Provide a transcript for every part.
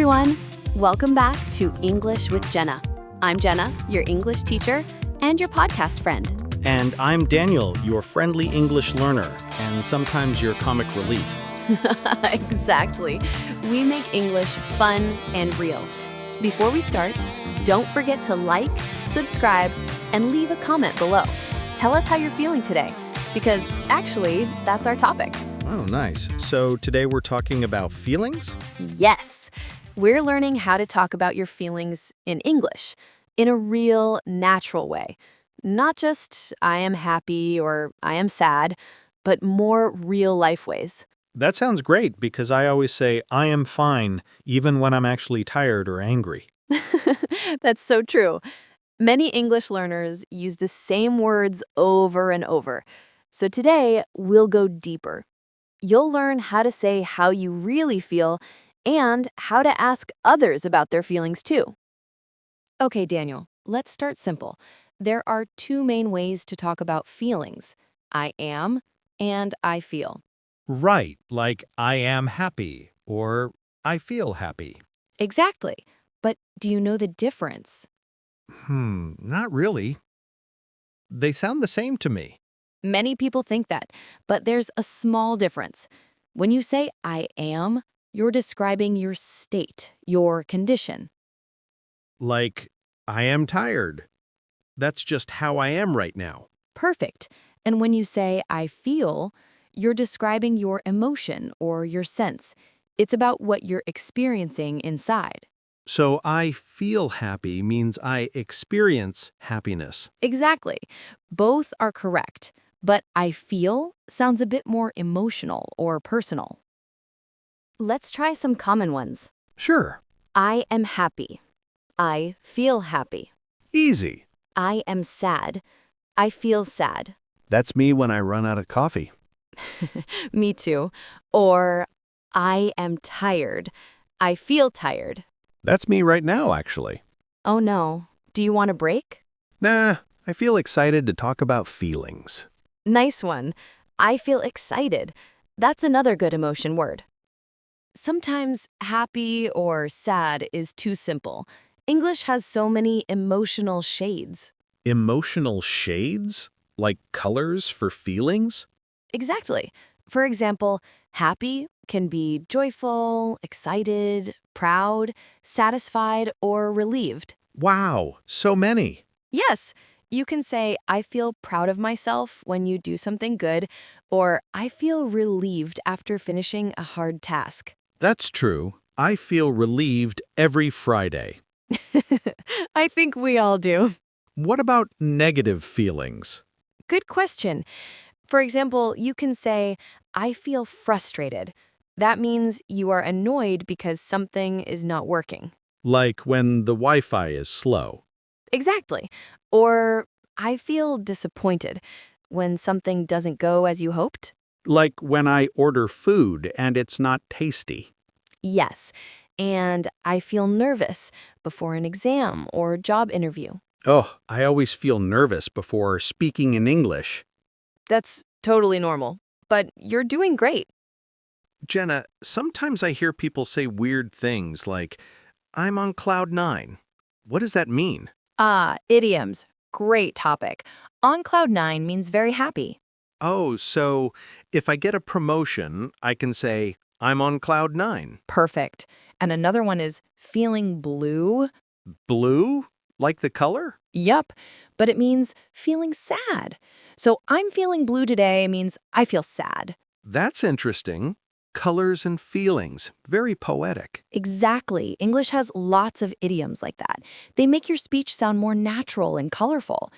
everyone! Welcome back to English with Jenna. I'm Jenna, your English teacher and your podcast friend. And I'm Daniel, your friendly English learner, and sometimes your comic relief. Exactly. We make English fun and real. Before we start, don't forget to like, subscribe, and leave a comment below. Tell us how you're feeling today, because actually, that's our topic. Oh, nice. So today we're talking about feelings? Yes, we're learning how to talk about your feelings in English, in a real, natural way. Not just I am happy or I am sad, but more real-life ways. That sounds great because I always say I am fine even when I'm actually tired or angry. That's so true. Many English learners use the same words over and over. So today, we'll go deeper. You'll learn how to say how you really feel and how to ask others about their feelings too. Okay, Daniel, let's start simple. There are two main ways to talk about feelings. I am and I feel. Right, like I am happy or I feel happy. Exactly. But do you know the difference? Not really. They sound the same to me. Many people think that, but there's a small difference. When you say I am, you're describing your state, your condition. Like, I am tired. That's just how I am right now. Perfect. And when you say I feel, you're describing your emotion or your sense. It's about what you're experiencing inside. So I feel happy means I experience happiness. Exactly. Both are correct, but I feel sounds a bit more emotional or personal. Let's try some common ones. Sure. I am happy. I feel happy. Easy. I am sad. I feel sad. That's me when I run out of coffee. Me too. Or I am tired. I feel tired. That's me right now, actually. Oh no. Do you want a break? Nah, I feel excited to talk about feelings. Nice one. I feel excited. That's another good emotion word. Sometimes happy or sad is too simple. English has so many emotional shades. Emotional shades? Like colors for feelings? Exactly. For example, happy can be joyful, excited, proud, satisfied, or relieved. Wow, so many. Yes, you can say, I feel proud of myself when you do something good, or I feel relieved after finishing a hard task. That's true. I feel relieved every Friday. I think we all do. What about negative feelings? Good question. For example, you can say, I feel frustrated. That means you are annoyed because something is not working. Like when the Wi-Fi is slow. Exactly. Or I feel disappointed when something doesn't go as you hoped. Like when I order food and it's not tasty. Yes. And I feel nervous before an exam or job interview. Oh, I always feel nervous before speaking in English. That's totally normal. But you're doing great. Jenna, sometimes I hear people say weird things like, I'm on cloud nine. What does that mean? Idioms. Great topic. On cloud nine means very happy. Oh, so if I get a promotion, I can say, I'm on cloud nine. Perfect. And another one is feeling blue. Blue? Like the color? Yup, but it means feeling sad. So I'm feeling blue today means I feel sad. That's interesting. Colors and feelings. Very poetic. Exactly. English has lots of idioms like that. They make your speech sound more natural and colorful.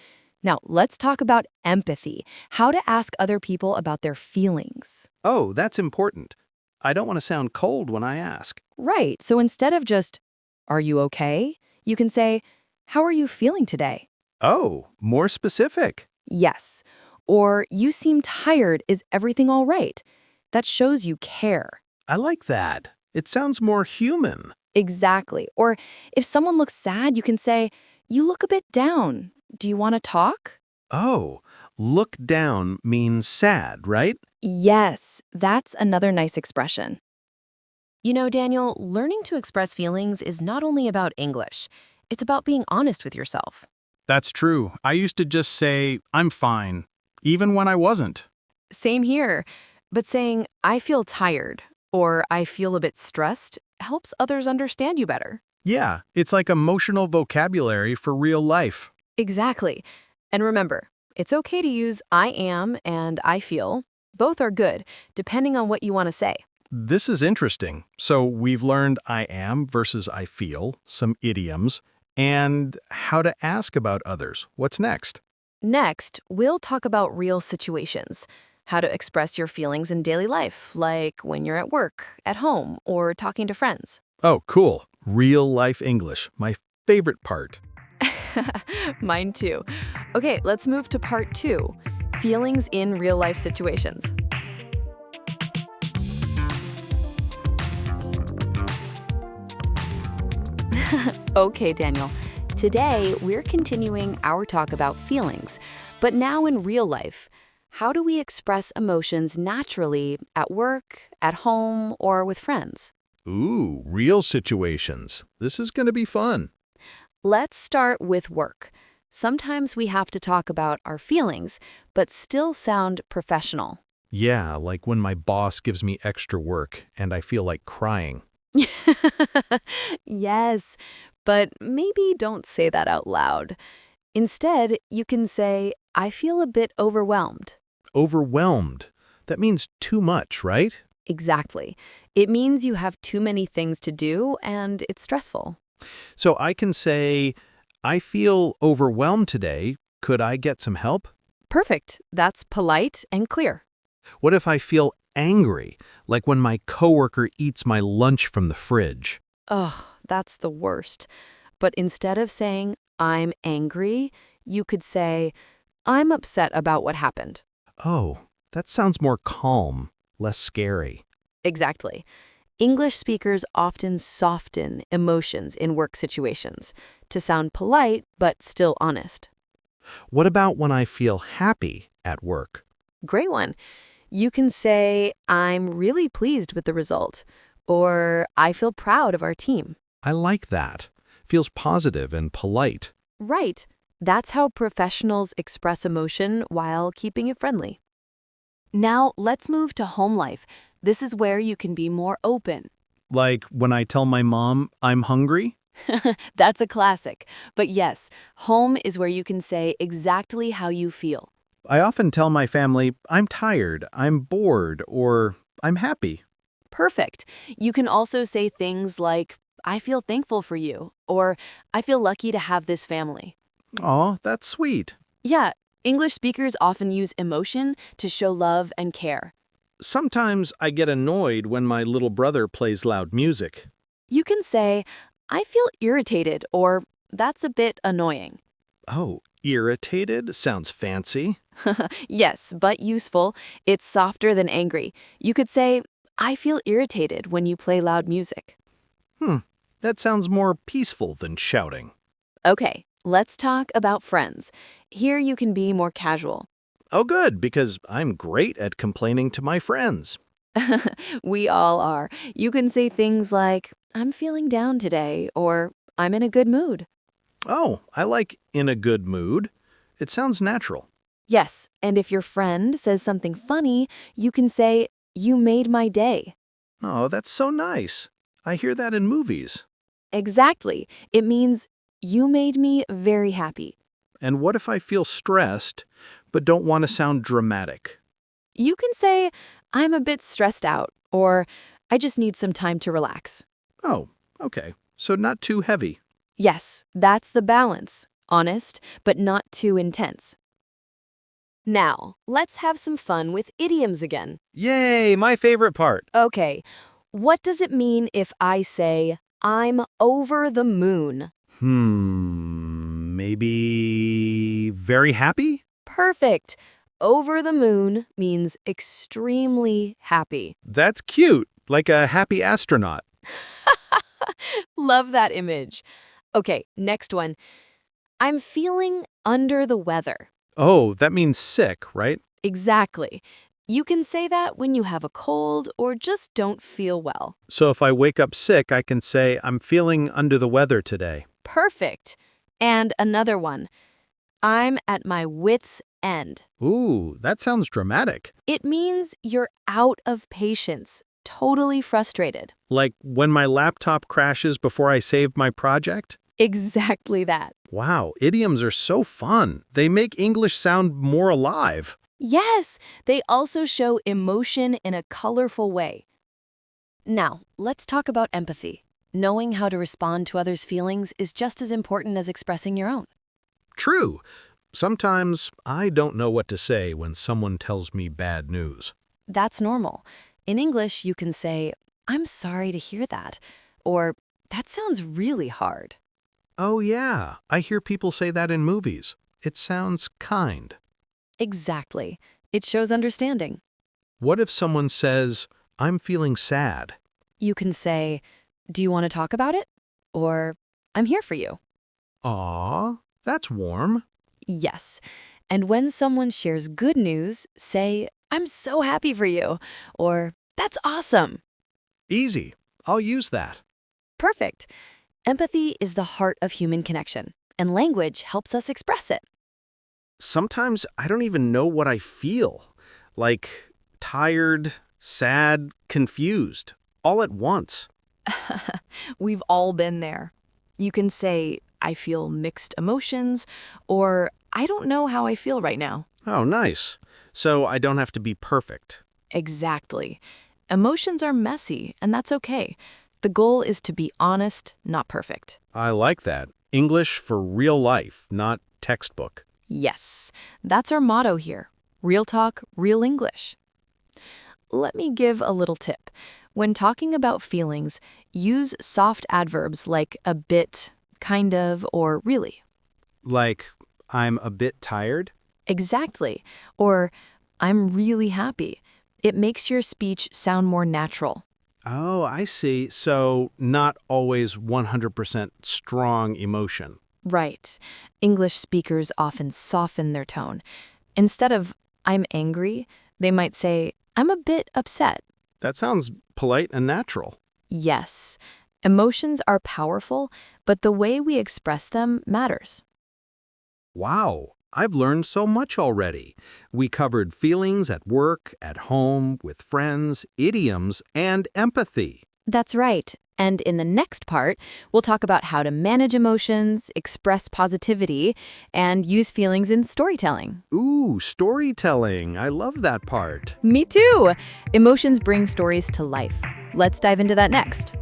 Now, let's talk about empathy, how to ask other people about their feelings. Oh, that's important. I don't want to sound cold when I ask. Right. So instead of just, are you okay? You can say, how are you feeling today? Oh, more specific. Yes. Or you seem tired. Is everything all right? That shows you care. I like that. It sounds more human. Exactly. Or if someone looks sad, you can say, you look a bit down. Do you want to talk? Oh, look down means sad, right? Yes, that's another nice expression. You know, Daniel, learning to express feelings is not only about English, it's about being honest with yourself. That's true. I used to just say, I'm fine, even when I wasn't. Same here. But saying, I feel tired or I feel a bit stressed helps others understand you better. Yeah, it's like emotional vocabulary for real life. Exactly. And remember, it's okay to use I am and I feel. Both are good, depending on what you want to say. This is interesting. So we've learned I am versus I feel, some idioms, and how to ask about others. What's next? Next, we'll talk about real situations, how to express your feelings in daily life, like when you're at work, at home, or talking to friends. Oh, cool. Real life English, my favorite part. Mine too. Okay, let's move to part two, feelings in real life situations. Okay, Daniel. Today, we're continuing our talk about feelings, but now in real life. How do we express emotions naturally at work, at home, or with friends? Ooh, real situations. This is going to be fun. Let's start with work. Sometimes we have to talk about our feelings, but still sound professional. Yeah, like when my boss gives me extra work and I feel like crying. Yes, but maybe don't say that out loud. Instead, you can say, I feel a bit overwhelmed. Overwhelmed. That means too much, right? Exactly. It means you have too many things to do and it's stressful. So I can say, I feel overwhelmed today. Could I get some help? Perfect. That's polite and clear. What if I feel angry, like when my coworker eats my lunch from the fridge? Ugh, that's the worst. But instead of saying, I'm angry, you could say, I'm upset about what happened. Oh, that sounds more calm, less scary. Exactly. English speakers often soften emotions in work situations to sound polite but still honest. What about when I feel happy at work? Great one. You can say, I'm really pleased with the result, or I feel proud of our team. I like that. Feels positive and polite. Right. That's how professionals express emotion while keeping it friendly. Now, let's move to home life. This is where you can be more open. Like when I tell my mom I'm hungry? That's a classic. But yes, home is where you can say exactly how you feel. I often tell my family I'm tired, I'm bored, or I'm happy. Perfect. You can also say things like, I feel thankful for you, or I feel lucky to have this family. Aw, that's sweet. Yeah, English speakers often use emotion to show love and care. Sometimes I get annoyed when my little brother plays loud music. You can say, I feel irritated, or that's a bit annoying. Oh, irritated? Sounds fancy. Yes, but useful. It's softer than angry. You could say, I feel irritated when you play loud music. That sounds more peaceful than shouting. Okay, let's talk about friends. Here you can be more casual. Oh, good, because I'm great at complaining to my friends. We all are. You can say things like, I'm feeling down today, or I'm in a good mood. Oh, I like in a good mood. It sounds natural. Yes, and if your friend says something funny, you can say, you made my day. Oh, that's so nice. I hear that in movies. Exactly. It means, you made me very happy. And what if I feel stressed, but don't want to sound dramatic? You can say, I'm a bit stressed out, or I just need some time to relax. Oh, okay. So not too heavy. Yes, that's the balance. Honest, but not too intense. Now, let's have some fun with idioms again. Yay, my favorite part. Okay, what does it mean if I say, I'm over the moon? Maybe very happy? Perfect. Over the moon means extremely happy. That's cute, like a happy astronaut. Love that image. Okay, next one. I'm feeling under the weather. Oh, that means sick, right? Exactly. You can say that when you have a cold or just don't feel well. So if I wake up sick, I can say, I'm feeling under the weather today. Perfect. And another one. I'm at my wit's end. Ooh, that sounds dramatic. It means you're out of patience, totally frustrated. Like when my laptop crashes before I save my project? Exactly that. Wow, idioms are so fun. They make English sound more alive. Yes, they also show emotion in a colorful way. Now, let's talk about empathy. Knowing how to respond to others' feelings is just as important as expressing your own. True. Sometimes I don't know what to say when someone tells me bad news. That's normal. In English, you can say, I'm sorry to hear that, or that sounds really hard. Oh yeah, I hear people say that in movies. It sounds kind. Exactly. It shows understanding. What if someone says, I'm feeling sad? You can say, do you want to talk about it? Or, I'm here for you. Aw, that's warm. Yes. And when someone shares good news, say, I'm so happy for you, or that's awesome. Easy. I'll use that. Perfect. Empathy is the heart of human connection, and language helps us express it. Sometimes I don't even know what I feel. Like tired, sad, confused, all at once. We've all been there. You can say, I feel mixed emotions, or I don't know how I feel right now. Oh, nice. So I don't have to be perfect. Exactly. Emotions are messy, and that's okay. The goal is to be honest, not perfect. I like that. English for real life, not textbook. Yes, that's our motto here. Real talk, real English. Let me give a little tip. When talking about feelings, use soft adverbs like a bit, kind of, or really. Like, I'm a bit tired? Exactly. Or, I'm really happy. It makes your speech sound more natural. Oh, I see. So not always 100% strong emotion. Right. English speakers often soften their tone. Instead of, I'm angry, they might say, I'm a bit upset. That sounds polite and natural. Yes, emotions are powerful, but the way we express them matters. Wow, I've learned so much already. We covered feelings at work, at home, with friends, idioms, and empathy. That's right. And in the next part, we'll talk about how to manage emotions, express positivity, and use feelings in storytelling. Ooh, storytelling. I love that part. Me too! Emotions bring stories to life. Let's dive into that next.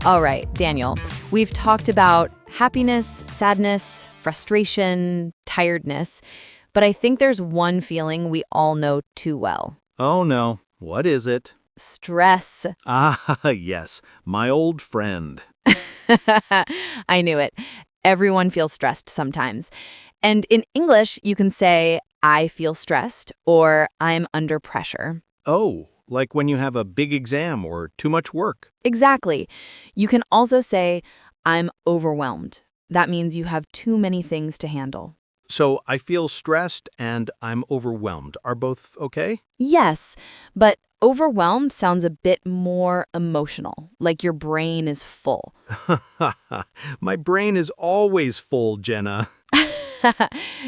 All right, Daniel, we've talked about happiness, sadness, frustration, tiredness, but I think there's one feeling we all know too well. Oh no, what is it? Stress. Ah, yes, my old friend. I knew it. Everyone feels stressed sometimes. And in English, you can say, I feel stressed or I'm under pressure. Oh, like when you have a big exam or too much work. Exactly. You can also say, I'm overwhelmed. That means you have too many things to handle. So I feel stressed and I'm overwhelmed. Are both okay? Yes, but overwhelmed sounds a bit more emotional, like your brain is full. My brain is always full, Jenna.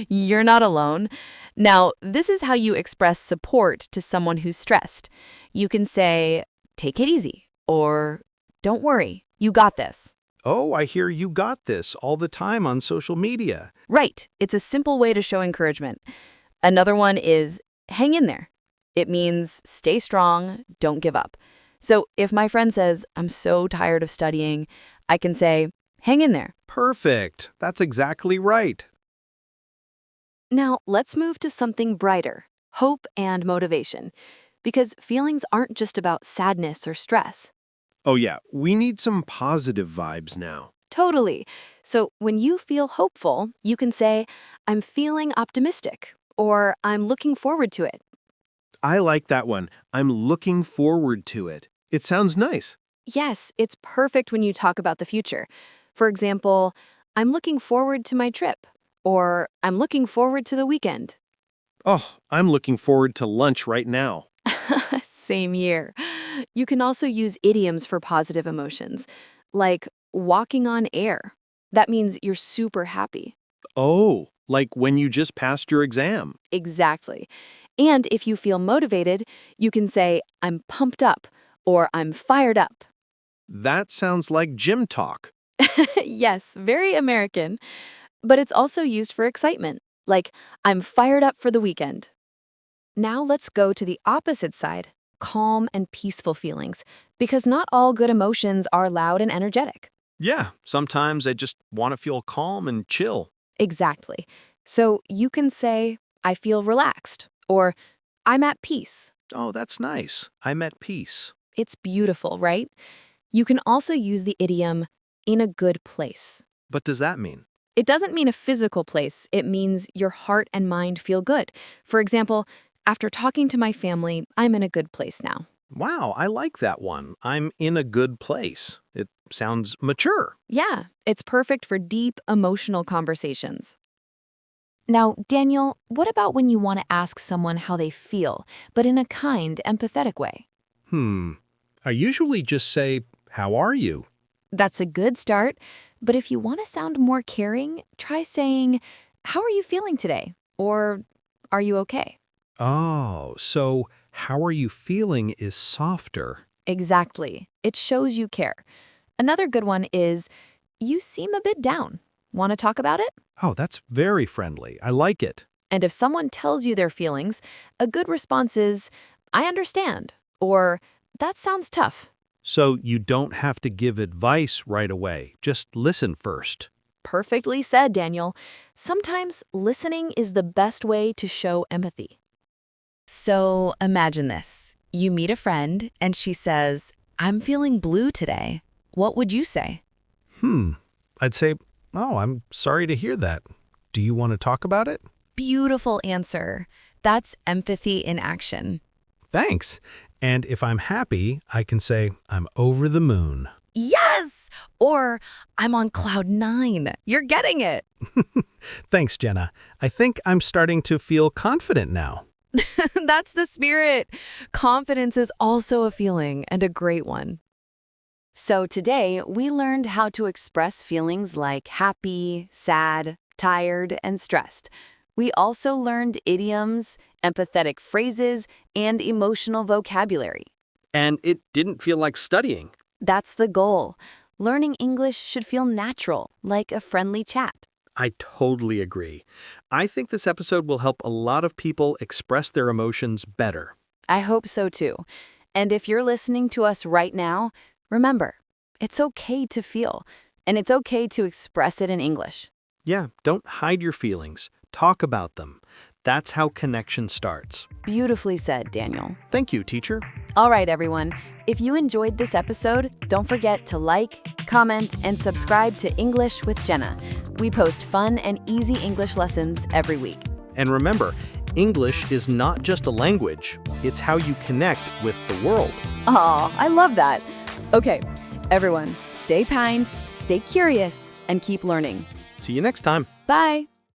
You're not alone. Now, this is how you express support to someone who's stressed. You can say, take it easy, or don't worry, you got this. Oh, I hear you got this all the time on social media. Right, it's a simple way to show encouragement. Another one is, hang in there. It means stay strong, don't give up. So if my friend says, I'm so tired of studying, I can say, hang in there. Perfect. That's exactly right. Now, let's move to something brighter, hope and motivation, because feelings aren't just about sadness or stress. Oh yeah, we need some positive vibes now. Totally. So when you feel hopeful, you can say, I'm feeling optimistic, or I'm looking forward to it. I like that one. I'm looking forward to it. It sounds nice. Yes, it's perfect when you talk about the future. For example, I'm looking forward to my trip, or I'm looking forward to the weekend. Oh, I'm looking forward to lunch right now. Same here. You can also use idioms for positive emotions, like walking on air. That means you're super happy. Oh, like when you just passed your exam. Exactly. And if you feel motivated, you can say, I'm pumped up or I'm fired up. That sounds like gym talk. Yes, very American. But it's also used for excitement, like I'm fired up for the weekend. Now let's go to the opposite side, calm and peaceful feelings, because not all good emotions are loud and energetic. Yeah, sometimes I just want to feel calm and chill. Exactly. So you can say, I feel relaxed, or I'm at peace. Oh, that's nice. I'm at peace. It's beautiful, right? You can also use the idiom, in a good place. What does that mean? It doesn't mean a physical place, it means your heart and mind feel good. For example, after talking to my family, I'm in a good place now. Wow, I like that one. I'm in a good place. It sounds mature. Yeah, it's perfect for deep, emotional conversations. Now, Daniel, what about when you want to ask someone how they feel, but in a kind, empathetic way? I usually just say, how are you? That's a good start, but if you want to sound more caring, try saying, how are you feeling today? Or, are you okay? Oh, so how are you feeling is softer. Exactly. It shows you care. Another good one is, you seem a bit down. Want to talk about it? Oh, that's very friendly. I like it. And if someone tells you their feelings, a good response is, I understand, or that sounds tough. So you don't have to give advice right away. Just listen first. Perfectly said, Daniel. Sometimes listening is the best way to show empathy. So imagine this. You meet a friend and she says, I'm feeling blue today. What would you say? I'd say, oh, I'm sorry to hear that. Do you want to talk about it? Beautiful answer. That's empathy in action. Thanks. And if I'm happy, I can say, I'm over the moon. Yes! Or I'm on cloud 9. You're getting it. Thanks, Jenna. I think I'm starting to feel confident now. That's the spirit. Confidence is also a feeling, and a great one. So today, we learned how to express feelings like happy, sad, tired, and stressed. We also learned idioms, empathetic phrases, and emotional vocabulary. And it didn't feel like studying. That's the goal. Learning English should feel natural, like a friendly chat. I totally agree. I think this episode will help a lot of people express their emotions better. I hope so too. And if you're listening to us right now, remember, it's okay to feel, and it's okay to express it in English. Yeah, don't hide your feelings. Talk about them. That's how connection starts. Beautifully said, Daniel. Thank you, teacher. All right, everyone. If you enjoyed this episode, don't forget to like, comment, and subscribe to English with Jenna. We post fun and easy English lessons every week. And remember, English is not just a language. It's how you connect with the world. Aw, I love that. Okay, everyone, stay kind, stay curious, and keep learning. See you next time. Bye.